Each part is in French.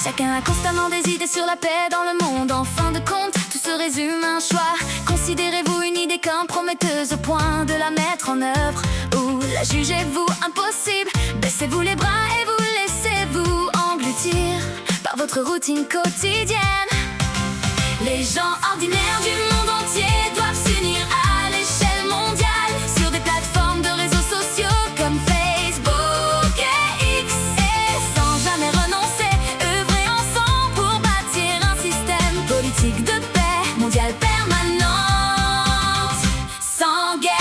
Chacun a constamment des idées sur la paix dans le monde. En fin de compte, tout se résume à un choix. Considérez-vous une idée comprometteuse au point de la mettre en œuvre, ou la jugez-vous impossible? Baissez-vous les bras et vous laissez-vous engloutir par votre routine quotidienne. Les gens ordinaires du monde entier doivent s'unir à l'échelle mondiale sur des plateformes de réseaux sociaux comme Facebook et X, et sans jamais renoncer, œuvrer ensemble pour bâtir un système politique de paix mondiale permanente, sans guerre.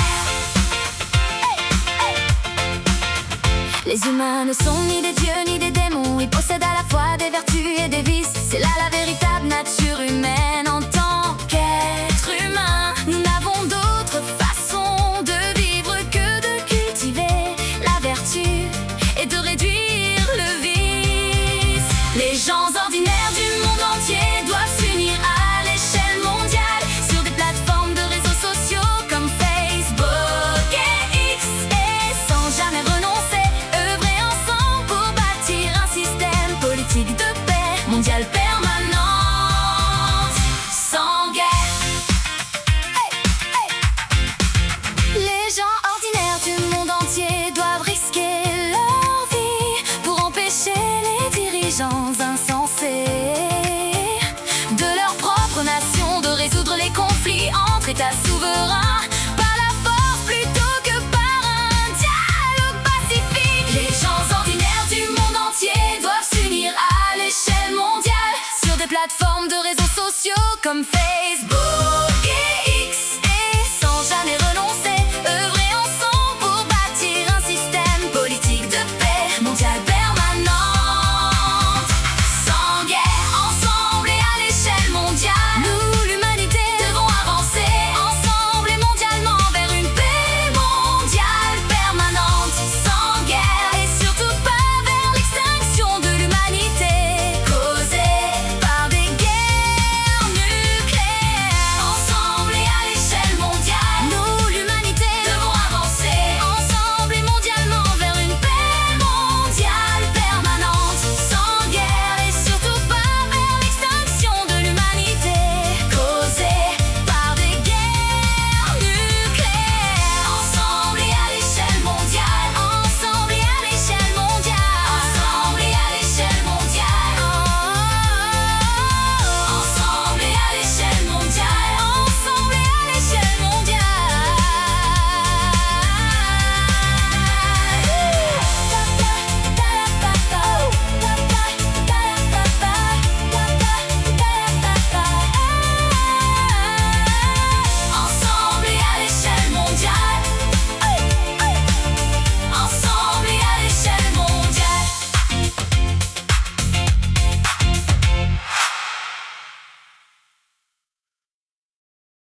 Les humains ne sont ni des dieux ni des démons, ils possèdent à la fois des vertus et des vices. C'est là la véritable nature humaine. En tant qu'être humain, nous n'avons d'autre façon de vivre que de cultiver la vertu et de réduire le vice. Les gens ordinaires du monde entier doivent s'unir à l'échelle mondiale sur des plateformes de réseaux sociaux comme Facebook et X, et sans jamais renoncer, œuvrer ensemble pour bâtir un système politique de paix mondiale permanente, sans guerre. Les gens ordinaires du monde entier doivent risquer leur vie pour empêcher les dirigeants insensés de leur propre nation de résoudre les conflits entre États.